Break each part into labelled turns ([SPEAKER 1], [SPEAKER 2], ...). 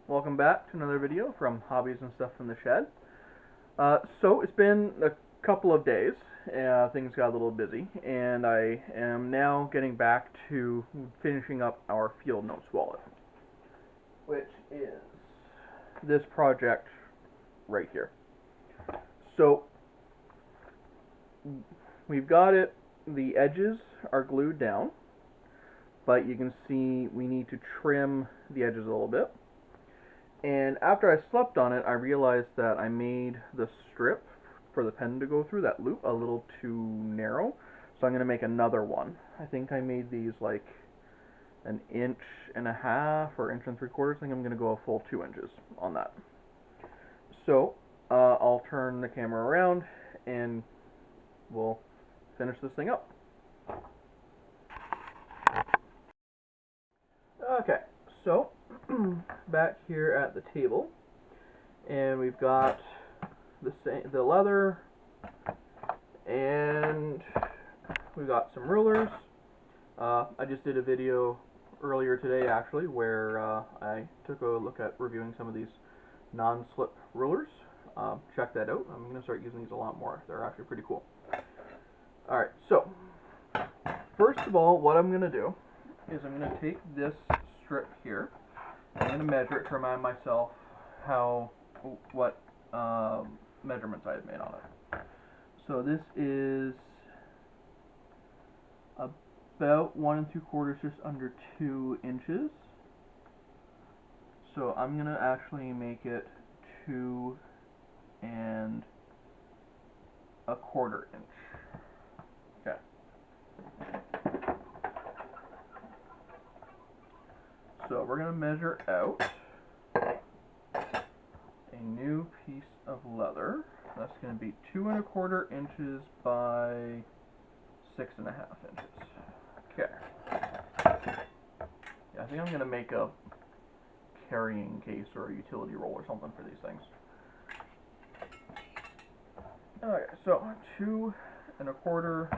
[SPEAKER 1] welcome back to another video from Hobbies and Stuff from the Shed. So it's been a couple of days, things got a little busy, and I am now getting back to finishing up our Field Notes wallet, which is this project right here. So we've got it, the edges are glued down, but you can see we need to trim the edges a little bit. And after I slept on it, I realized that I made the strip for the pen to go through, that loop, a little too narrow. So I'm going to make another one. I think I made these like an inch and a half or inch and 3/4. I think I'm going to go a full 2 inches on that. So I'll turn the camera around and we'll finish this thing up. Okay, so back here at the table, and we've got the leather, and we've got some rulers. I just did a video earlier today actually where I took a look at reviewing some of these non-slip rulers. Check that out. I'm going to start using these a lot more. They're actually pretty cool. Alright, so first of all, what I'm going to do is I'm going to take this strip here. I'm going to measure it to remind myself what measurements I have made on it. So this is about 1 3/4, just under 2 inches. So I'm going to actually make it 2 1/4 inch. Okay. So we're going to measure out a new piece of leather. That's going to be 2 1/4 inches by 6 1/2 inches. Okay. Yeah, I think I'm going to make a carrying case or a utility roll or something for these things. Okay, so 2 1/4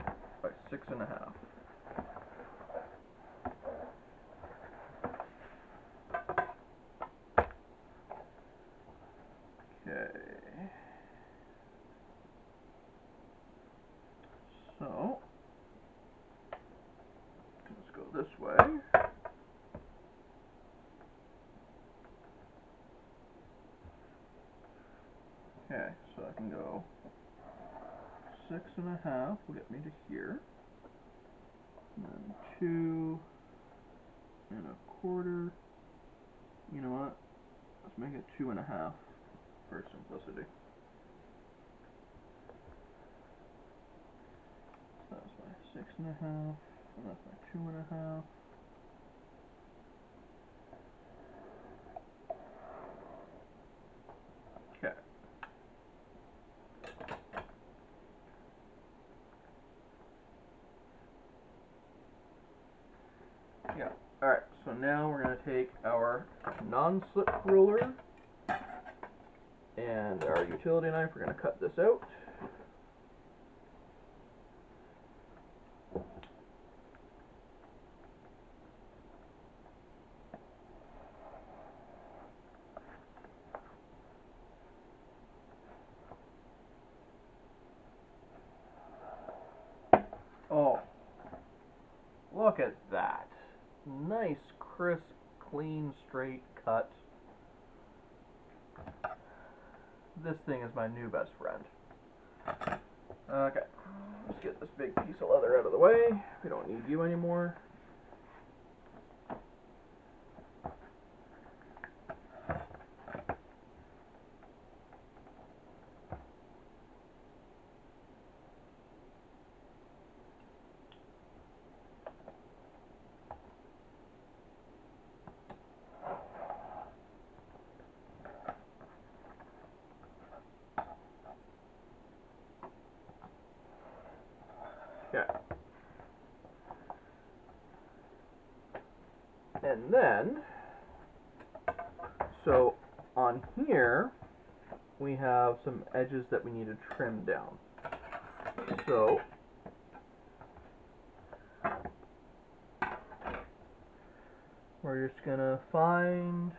[SPEAKER 1] by 6 1/2. Okay. So let's go this way. Okay, so I can go 6 1/2 will get me to here. And then 2 1/4. You know what? Let's make it 2 1/2 for simplicity. So that's my 6 1/2, and that's my 2 1/2. Okay. Yeah. Alright, so now we're going to take our non-slip ruler and our utility knife. We're going to cut this out. Oh, look at that. Nice, crisp, clean, straight cut. This thing is my new best friend. Okay, let's get this big piece of leather out of the way. We don't need you anymore. Okay. And then, so on here, we have some edges that we need to trim down. So, we're just going to find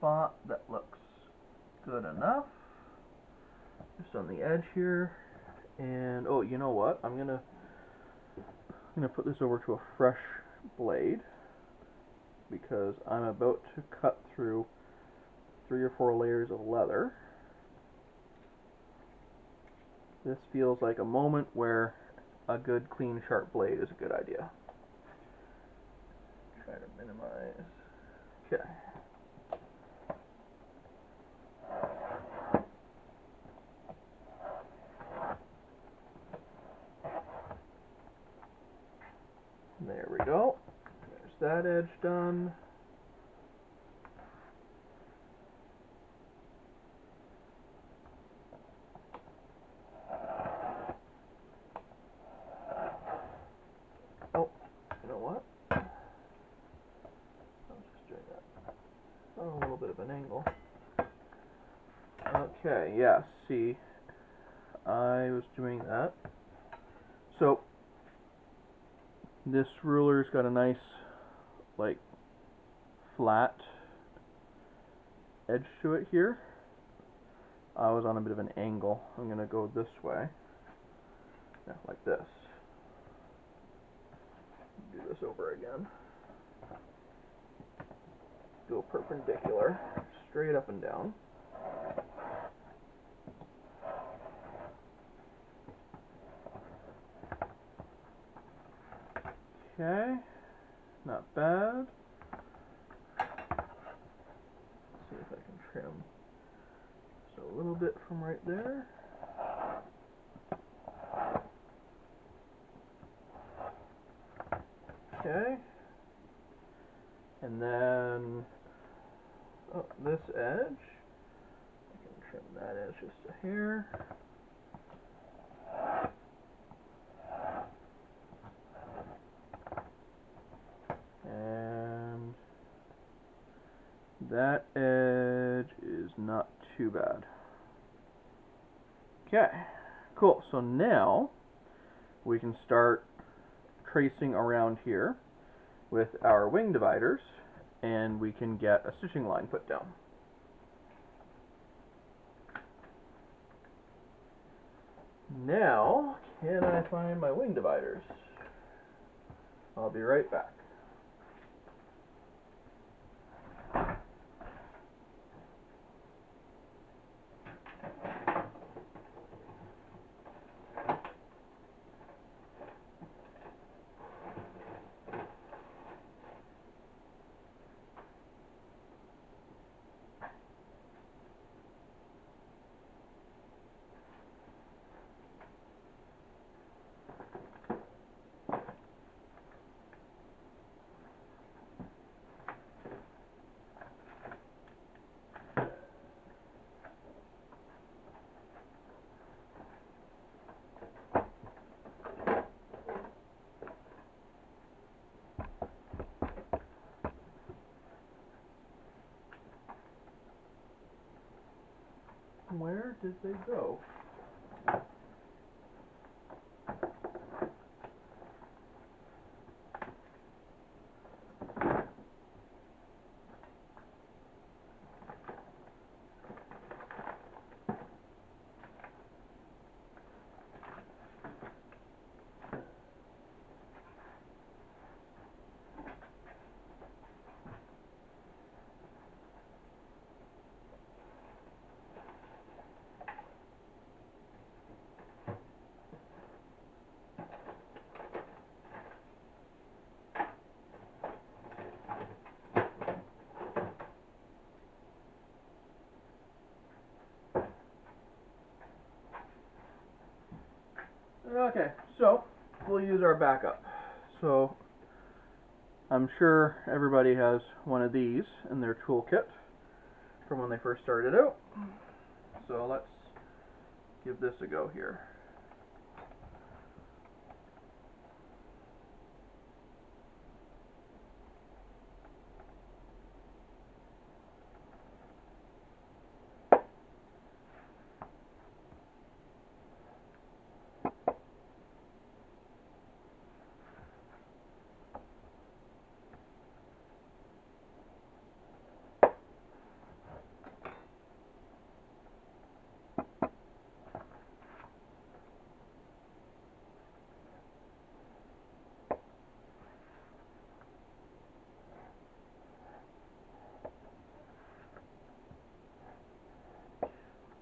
[SPEAKER 1] spot that looks good enough. Just on the edge here. And oh, you know what? I'm gonna put this over to a fresh blade because I'm about to cut through 3 or 4 layers of leather. This feels like a moment where a good, clean, sharp blade is a good idea. Try to minimize. Okay. There we go. There's that edge done. Oh, you know what? I was just doing that. Oh, a little bit of an angle. Okay, yeah, see, I was doing that. So, this ruler's got a nice, like, flat edge to it here. I was on a bit of an angle. I'm going to go this way. Yeah, like this. Do this over again. Go perpendicular, straight up and down. Okay, not bad. Let's see if I can trim just a little bit from right there. Okay, and then this edge, I can trim that edge just a hair. And that edge is not too bad. Okay, cool. So now we can start tracing around here with our wing dividers, and we can get a stitching line put down. Now, can I find my wing dividers? I'll be right back. Where did they go? Okay, so we'll use our backup. So I'm sure everybody has one of these in their toolkit from when they first started out. So let's give this a go here.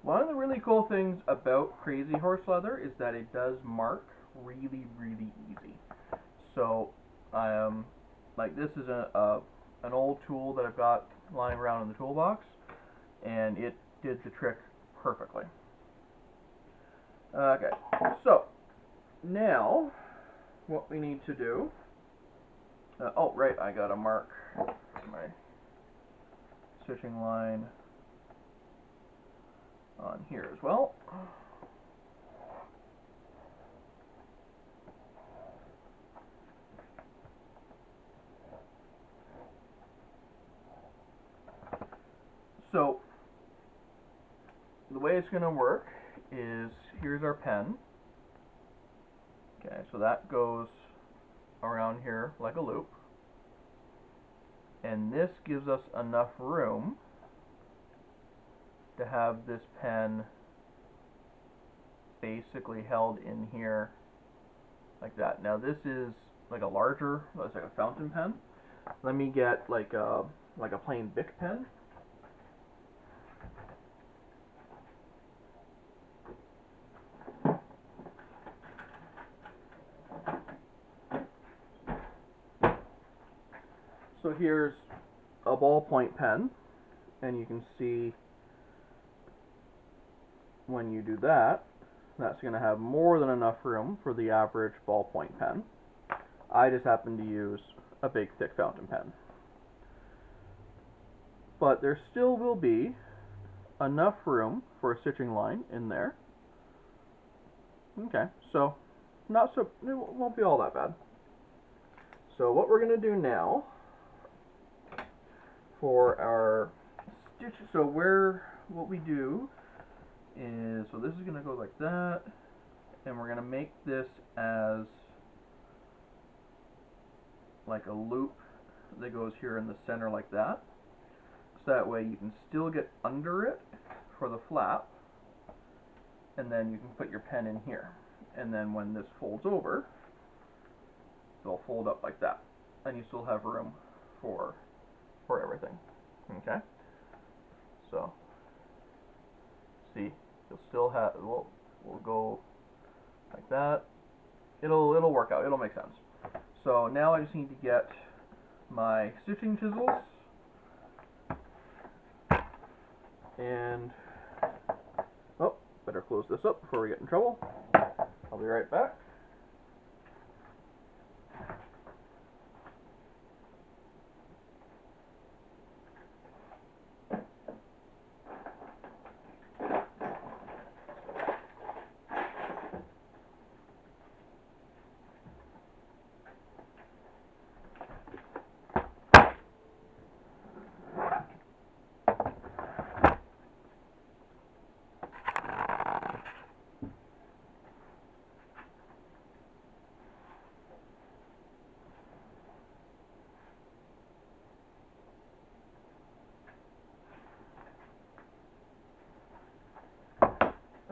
[SPEAKER 1] One of the really cool things about Crazy Horse Leather is that it does mark really, really easy. So, like this is an old tool that I've got lying around in the toolbox, and it did the trick perfectly. Okay, so now what we need to do. Oh, right, I gotta mark my stitching line on here as well. So the way it's going to work is, here's our pen. Okay, so that goes around here like a loop. And this gives us enough room to have this pen basically held in here like that. Now this is like a larger, it's like a fountain pen. Let me get like a plain Bic pen. So here's a ballpoint pen, and you can see when you do that, that's going to have more than enough room for the average ballpoint pen. I just happen to use a big thick fountain pen. But there still will be enough room for a stitching line in there. Okay, so it won't be all that bad. So what we're going to do now for our stitch, what we do is, so this is going to go like that, and we're going to make this as like a loop that goes here in the center like that. So that way you can still get under it for the flap, and then you can put your pen in here. And then when this folds over, it'll fold up like that, and you still have room for everything. Okay, so see, you'll still have, we'll go like that. It'll work out. It'll make sense. So now I just need to get my stitching chisels, and oh, better close this up before we get in trouble. I'll be right back.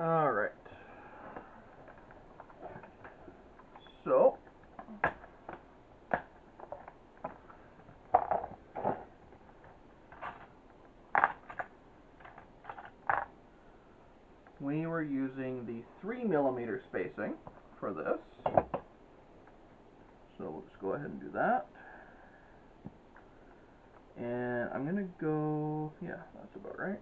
[SPEAKER 1] All right. So we were using the 3mm spacing for this. So we'll just go ahead and do that. And I'm gonna go, yeah, that's about right.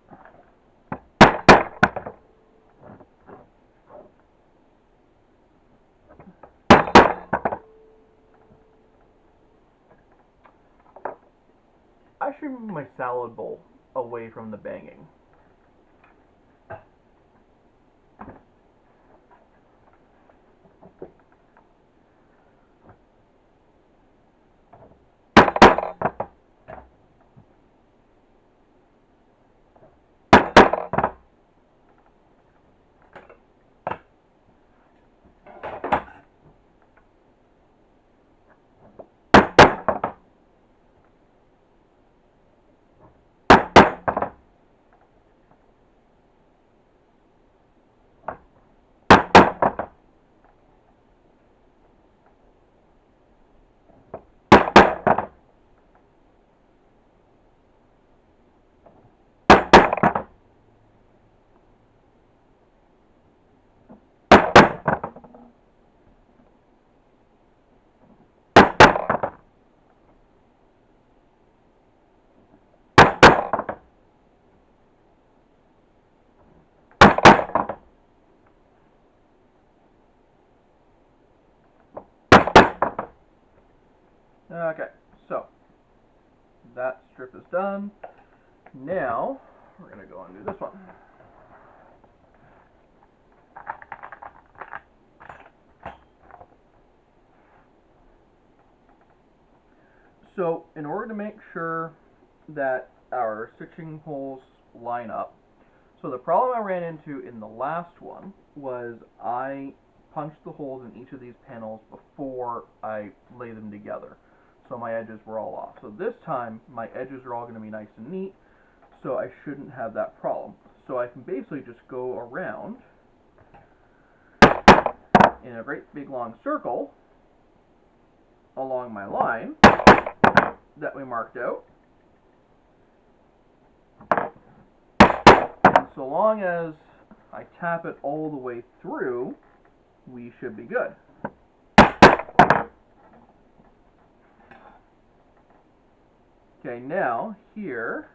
[SPEAKER 1] I should move my salad bowl away from the banging. Okay, so that strip is done. Now we're going to go and do this one. So in order to make sure that our stitching holes line up, so the problem I ran into in the last one was I punched the holes in each of these panels before I lay them together. So my edges were all off. So this time my edges are all going to be nice and neat, so I shouldn't have that problem. So I can basically just go around in a great big long circle along my line that we marked out. And so long as I tap it all the way through, we should be good. Okay, now here,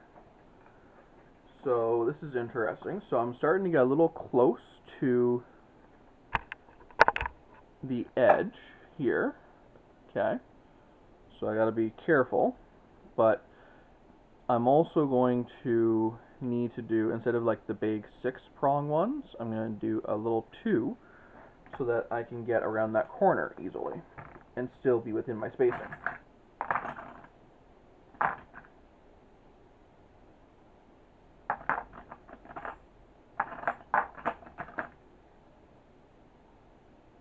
[SPEAKER 1] so this is interesting. So I'm starting to get a little close to the edge here. Okay, so I got to be careful, but I'm also going to need to do, instead of like the big 6-prong ones, I'm going to do a little 2 so that I can get around that corner easily and still be within my spacing.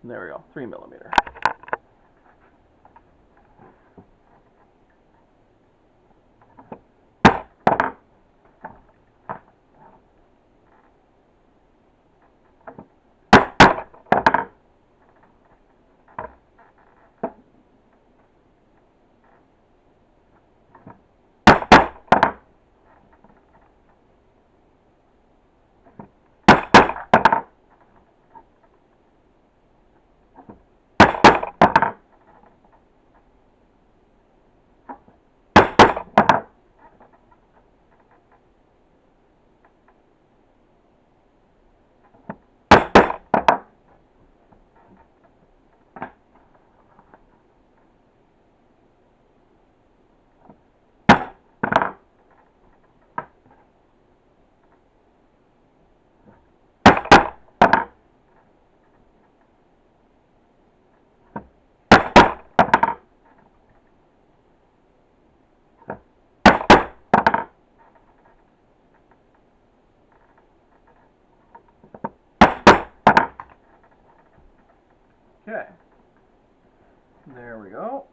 [SPEAKER 1] And there we go, 3mm. Okay, there we go.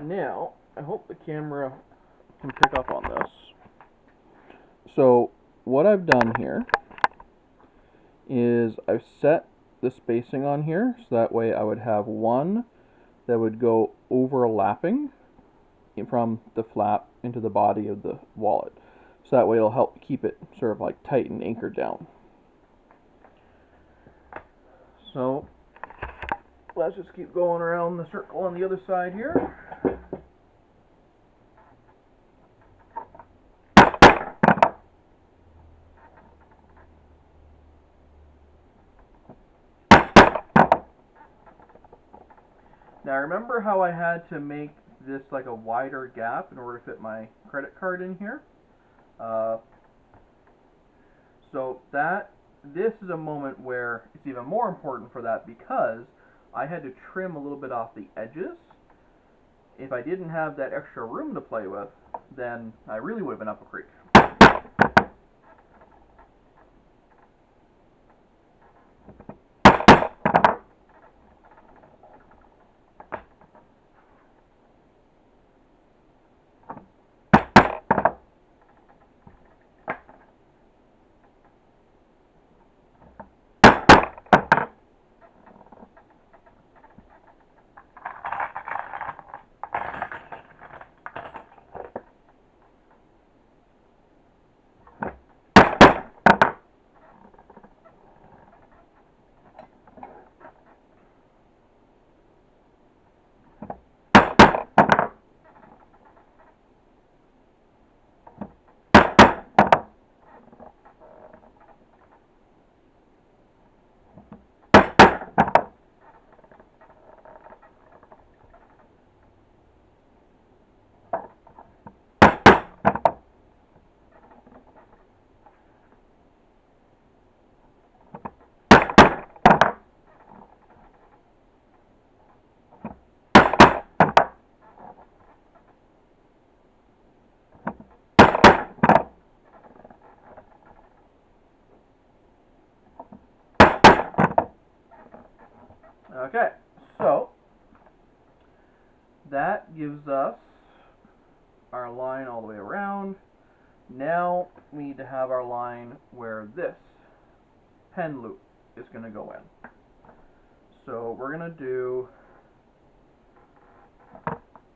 [SPEAKER 1] Now, I hope the camera can pick up on this. So, what I've done here is I've set the spacing on here, so that way I would have one that would go overlapping from the flap into the body of the wallet. So that way it'll help keep it sort of like tight and anchored down. So let's just keep going around the circle on the other side here. Now remember how I had to make this like a wider gap in order to fit my credit card in here? So this is a moment where it's even more important for that, because I had to trim a little bit off the edges. If I didn't have that extra room to play with, then I really would have been up a creek. that gives us our line all the way around. Now we need to have our line where this pen loop is going to go in. So we're going to do,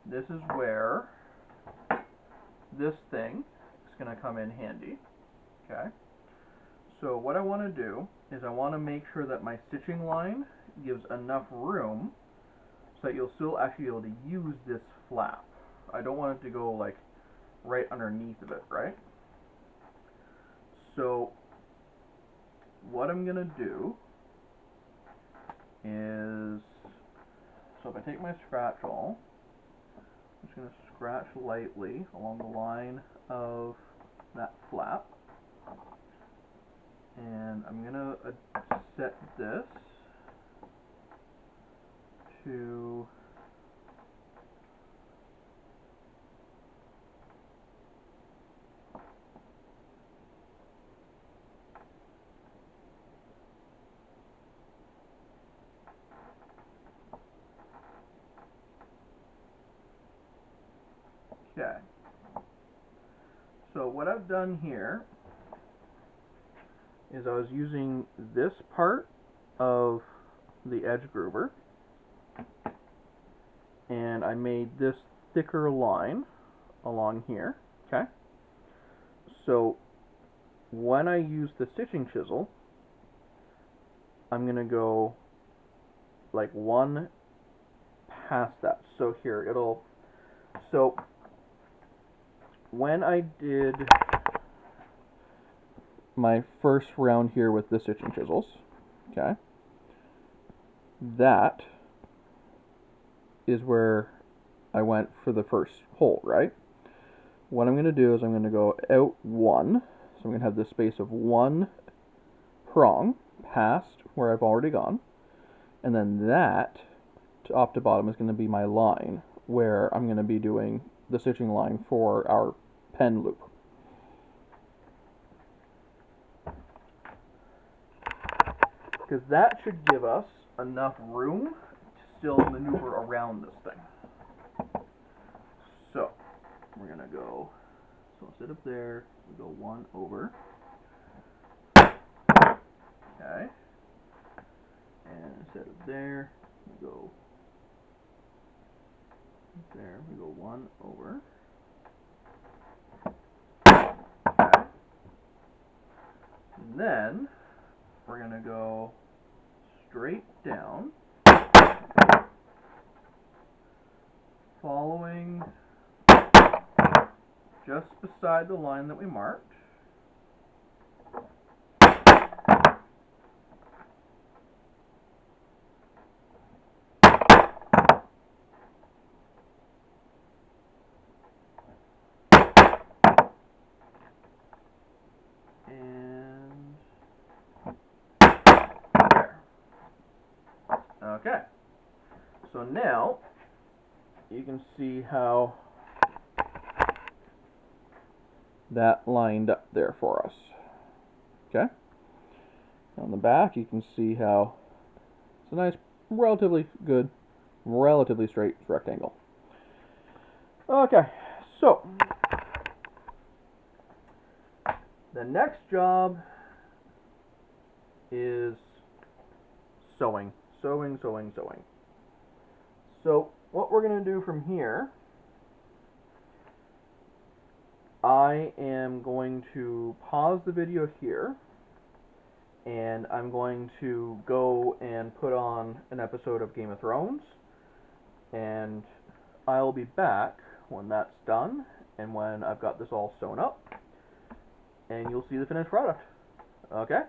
[SPEAKER 1] this is where this thing is going to come in handy. Okay. So what I want to do is I want to make sure that my stitching line gives enough room so that you'll still actually be able to use this flap. I don't want it to go like right underneath of it, right? So what I'm going to do is, so if I take my scratch awl, I'm just going to scratch lightly along the line of that flap. And I'm going to set this to okay. So what I've done here is I was using this part of the edge groover and I made this thicker line along here. Okay. So when I use the stitching chisel, I'm going to go like one past that. So here it'll, so when I did my first round here with the stitching chisels, okay, that is where I went for the first hole, right? What I'm going to do is I'm going to go out one, so I'm going to have this space of one prong past where I've already gone, and then that top to bottom is going to be my line where I'm going to be doing the stitching line for our pen loop. Because that should give us enough room to still maneuver around this thing. So we're going to go, so instead of there, we go one over. Okay. And instead of there, we go there, we go one over. Okay. And then we're going to go straight down, following just beside the line that we marked. And there. Okay. So now you can see how that lined up there for us. Okay. On the back, you can see how it's a nice, relatively good, relatively straight rectangle. Okay, so the next job is sewing. Sewing. So what we're going to do from here, I am going to pause the video here, and I'm going to go and put on an episode of Game of Thrones, and I'll be back when that's done and when I've got this all sewn up, and you'll see the finished product. Okay?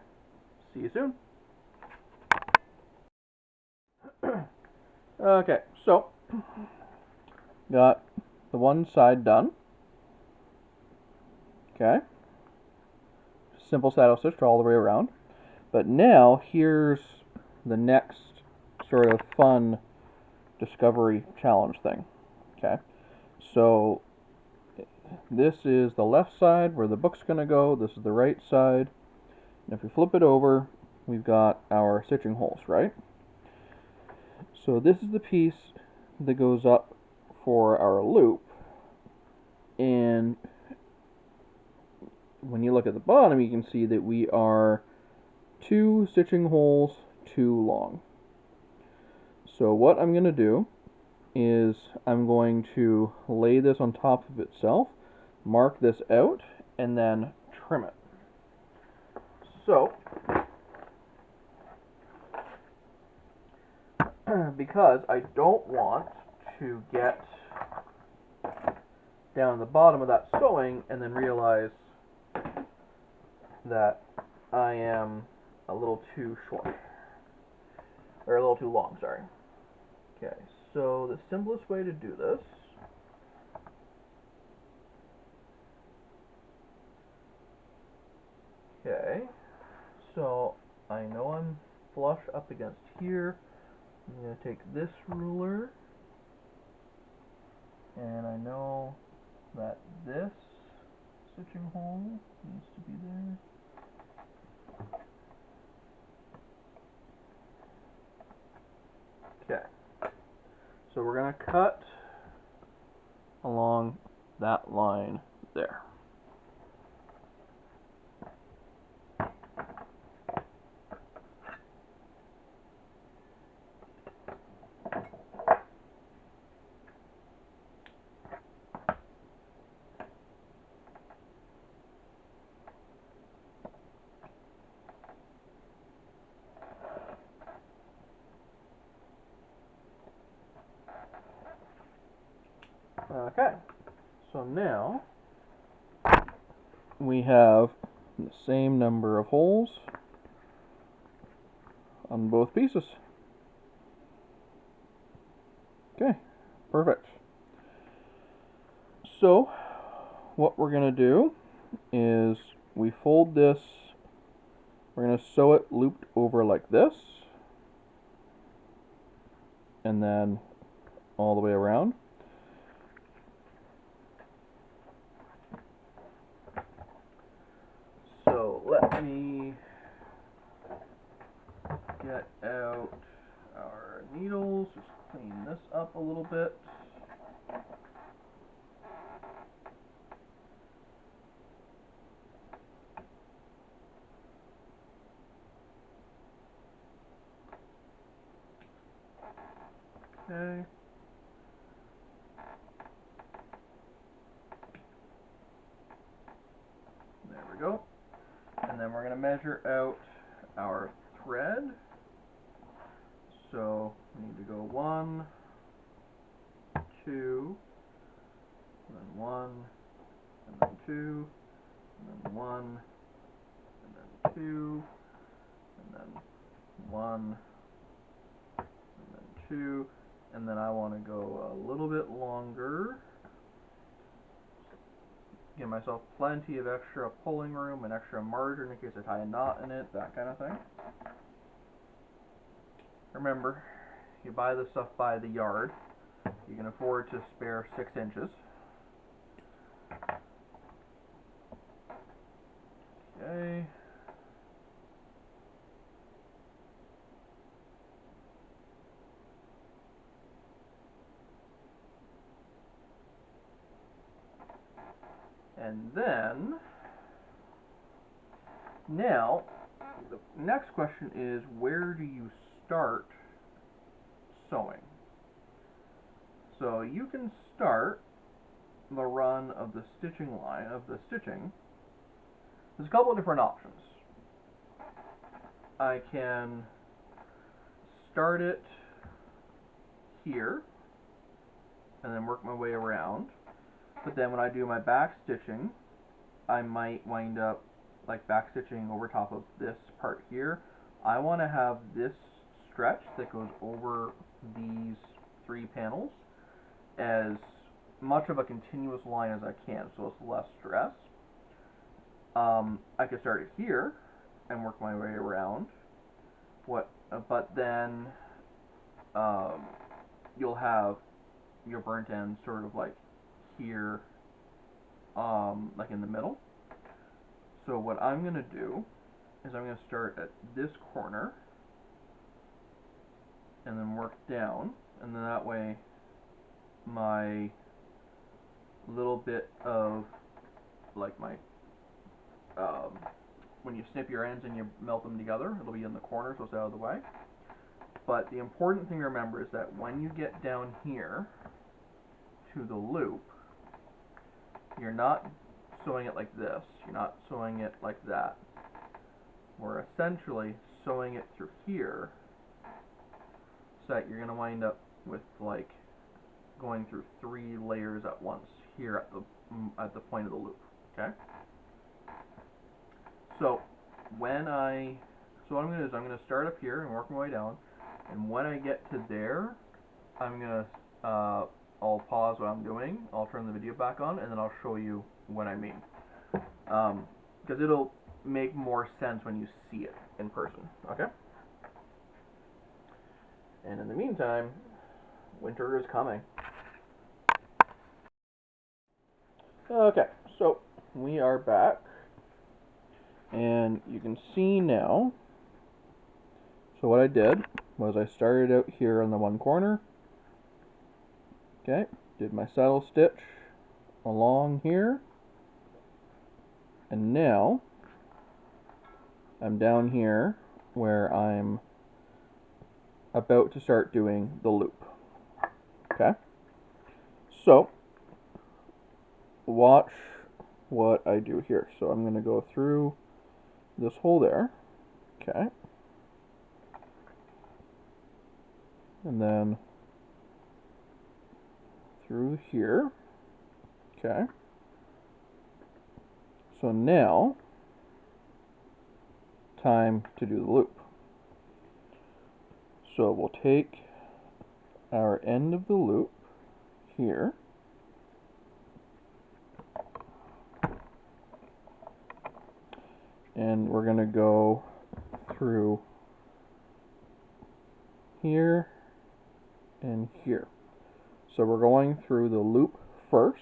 [SPEAKER 1] See you soon. Okay, so got the one side done. Okay. Simple saddle stitch all the way around. But now here's the next sort of fun discovery challenge thing. Okay. So this is the left side where the book's going to go. This is the right side. And if we flip it over, we've got our stitching holes, right? So this is the piece that goes up for our loop, and when you look at the bottom, you can see that we are 2 stitching holes too long. So what I'm going to do is I'm going to lay this on top of itself, mark this out, and then trim it. So, because I don't want to get down the bottom of that sewing and then realize that I am a little too short, or a little too long, sorry. Okay, so the simplest way to do this okay, so I know I'm flush up against here. I'm going to take this ruler, and I know that this stitching hole needs to be there. Okay, so we're going to cut along that line there. Okay, so now we have the same number of holes on both pieces. Okay, perfect. So what we're going to do is we fold this, we're going to sew it looped over like this, and then all the way around. So let me get out our needles, just clean this up a little bit. Okay. There we go. And then we're going to measure out our thread. So we need to go 1, 2, and then 1, and then 2, and then 1, and then 2, and then 1, and then 2, and then I want to go a little bit longer. Give myself plenty of extra pulling room and extra margin in case I tie a knot in it, that kind of thing. Remember, you buy this stuff by the yard. You can afford to spare 6 inches. Okay. And then, now, the next question is, where do you start sewing? So you can start the run of the stitching line, of the stitching. There's a couple of different options. I can start it here, and then work my way around. But then when I do my back stitching, I might wind up like back stitching over top of this part here. I want to have this stretch that goes over these 3 panels as much of a continuous line as I can, so it's less stress. I could start it here and work my way around. But then you'll have your burnt end sort of like here, like in the middle. So what I'm going to do is I'm going to start at this corner and then work down, and then that way my little bit of, like my, when you snip your ends and you melt them together, it'll be in the corner so it's out of the way. But the important thing to remember is that when you get down here to the loop, you're not sewing it like this, you're not sewing it like that. We're essentially sewing it through here, so that you're going to wind up with like going through 3 layers at once here at the point of the loop. Okay. So what I'm going to do is I'm going to start up here and work my way down, and when I get to there, I'm going to I'll pause what I'm doing, I'll turn the video back on, and then I'll show you what I mean, because it'll make more sense when you see it in person. Okay. And in the meantime, winter is coming. Okay, so we are back, and you can see now. So what I did was I started out here on the one corner. Okay, did my saddle stitch along here, and now I'm down here where I'm about to start doing the loop. Okay, so watch what I do here. So I'm going to go through this hole there. Okay, and then through here. Okay, so now time to do the loop. So we'll take our end of the loop here, and we're going to go through here and here. So we're going through the loop first,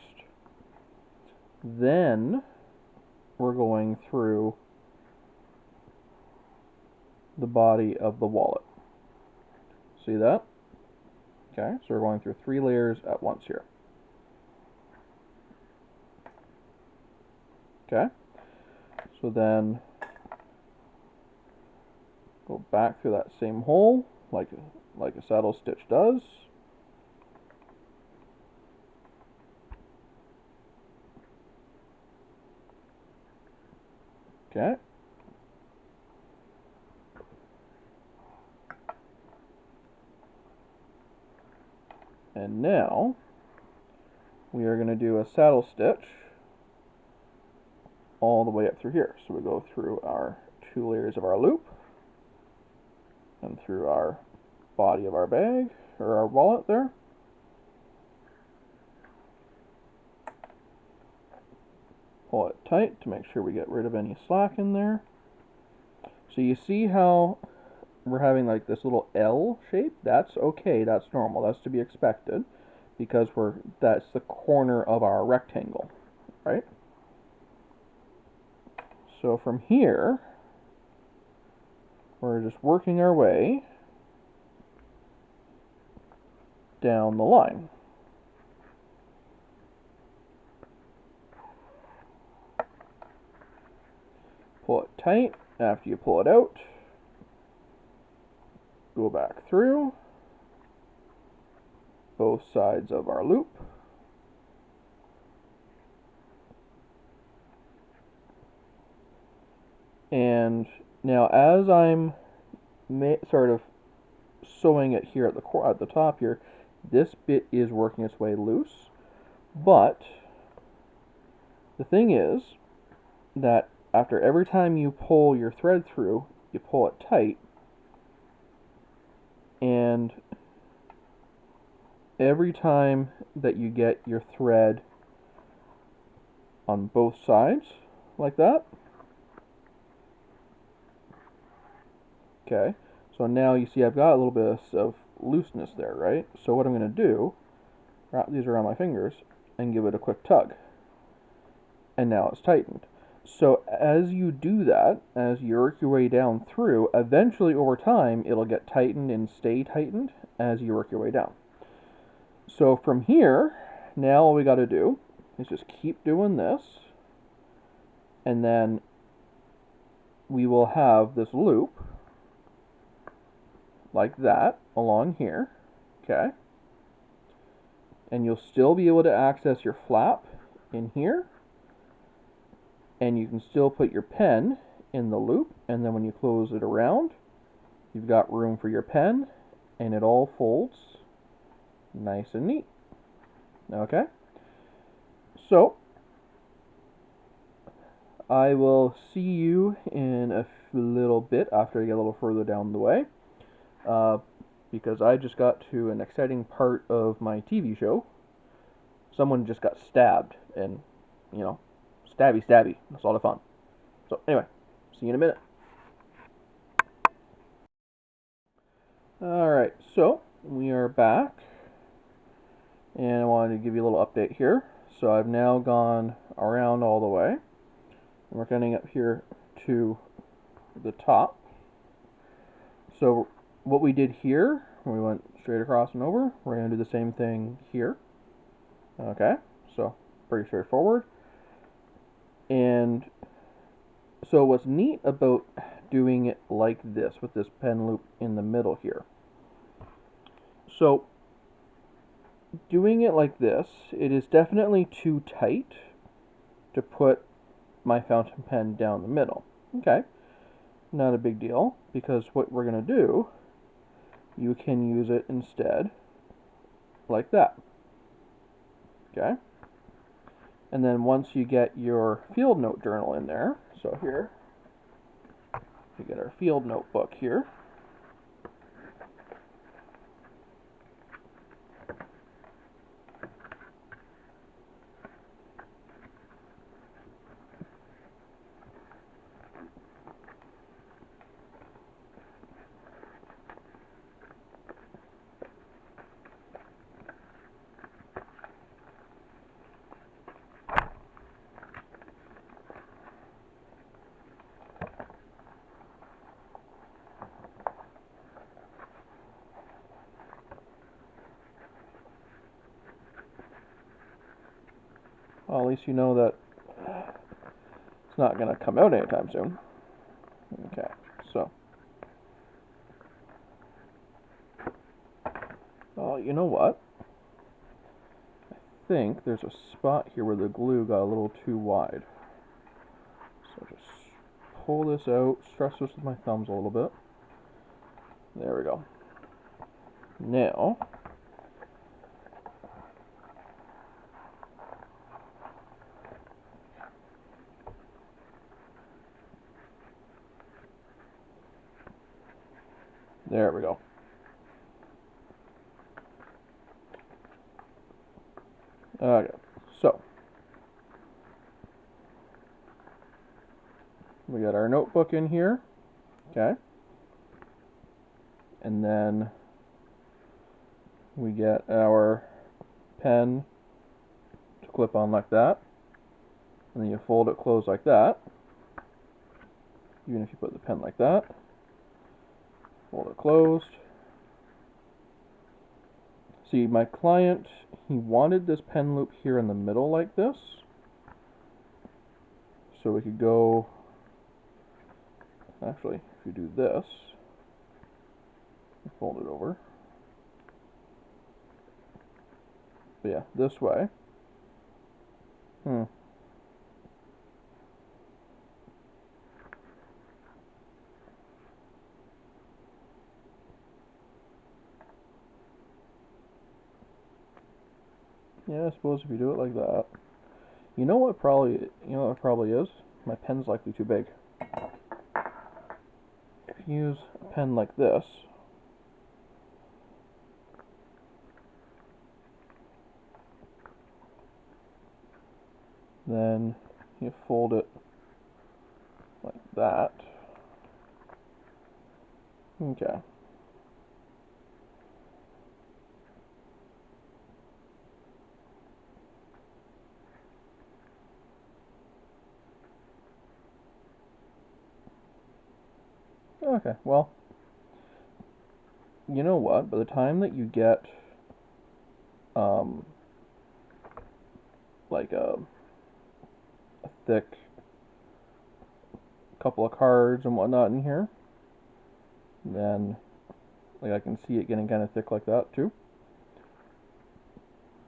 [SPEAKER 1] then we're going through the body of the wallet. See that? Okay, so we're going through 3 layers at once here. Okay, so then go back through that same hole like a saddle stitch does. Okay. And now we are going to do a saddle stitch all the way up through here. So we go through our 2 layers of our loop and through our body of our bag or our wallet there. Pull it tight to make sure we get rid of any slack in there. So you see how we're having like this little L shape? That's okay, that's normal, that's to be expected, because that's the corner of our rectangle, right? So from here, we're just working our way down the line. Pull it tight. After you pull it out, go back through both sides of our loop. And now as I'm sort of sewing it here at the top here, this bit is working its way loose. But the thing is that after every time you pull your thread through, you pull it tight, and every time that you get your thread on both sides like that, okay, so now you see I've got a little bit of looseness there, right? So what I'm going to do, wrap these around my fingers and give it a quick tug, and now it's tightened. So as you do that, as you work your way down through, eventually over time it'll get tightened and stay tightened as you work your way down. So from here, now all we got to do is just keep doing this, and then we will have this loop like that along here, okay? And you'll still be able to access your flap in here, and you can still put your pen in the loop, and then when you close it around, you've got room for your pen, and it all folds nice and neat. Okay, so I will see you in a little bit after I get a little further down the way, uh, because I just got to an exciting part of my TV show. Someone just got stabbed, and you know, stabby stabby. That's a lot of fun. So anyway, see you in a minute. Alright, so we are back, and I wanted to give you a little update here. So I've now gone around all the way, and we're getting up here to the top. So what we did here, we went straight across and over, we're going to do the same thing here. Okay, so pretty straightforward. And so what's neat about doing it like this, with this pen loop in the middle here, so doing it like this, it is definitely too tight to put my fountain pen down the middle. Okay, not a big deal, because what we're going to do, you can use it instead like that. Okay, and then once you get your field note journal in there, so here, we get our field notebook here. Well, at least you know that it's not going to come out anytime soon. Okay, so, oh, you know what? I think there's a spot here where the glue got a little too wide. So just pull this out, stress this with my thumbs a little bit. There we go. Now, there we go. Okay, so we got our notebook in here, okay, and then we get our pen to clip on like that, and then you fold it closed like that, even if you put the pen like that, fold it closed. See, my client, he wanted this pen loop here in the middle like this, so we could go, actually, if you do this, fold it over, but yeah, this way. Yeah, I suppose if you do it like that. You know what it probably is? My pen's likely too big. If you use a pen like this, then you fold it like that. Okay. Okay, well, you know what? By the time that you get like a thick couple of cards and whatnot in here. And then, like, I can see it getting kind of thick like that too.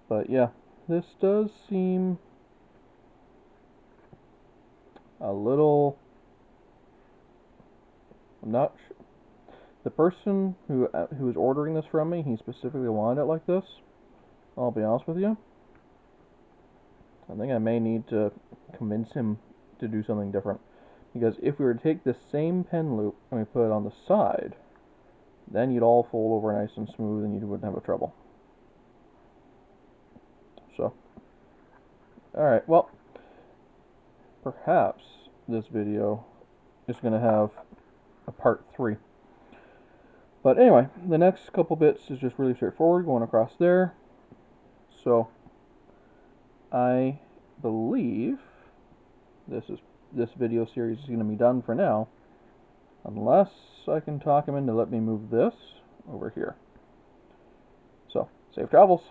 [SPEAKER 1] But yeah, this does seem a little. I'm not sure. The person who was ordering this from me, he specifically wanted it like this. I'll be honest with you. I think I may need to convince him to do something different. Because if we were to take this same pen loop and we put it on the side, then you'd all fold over nice and smooth and you wouldn't have a trouble. So, alright, well, perhaps this video is going to have a part 3. But anyway, the next couple bits is just really straightforward, going across there. So, I believe this video series is going to be done for now, unless I can talk him into let me move this over here. So, safe travels.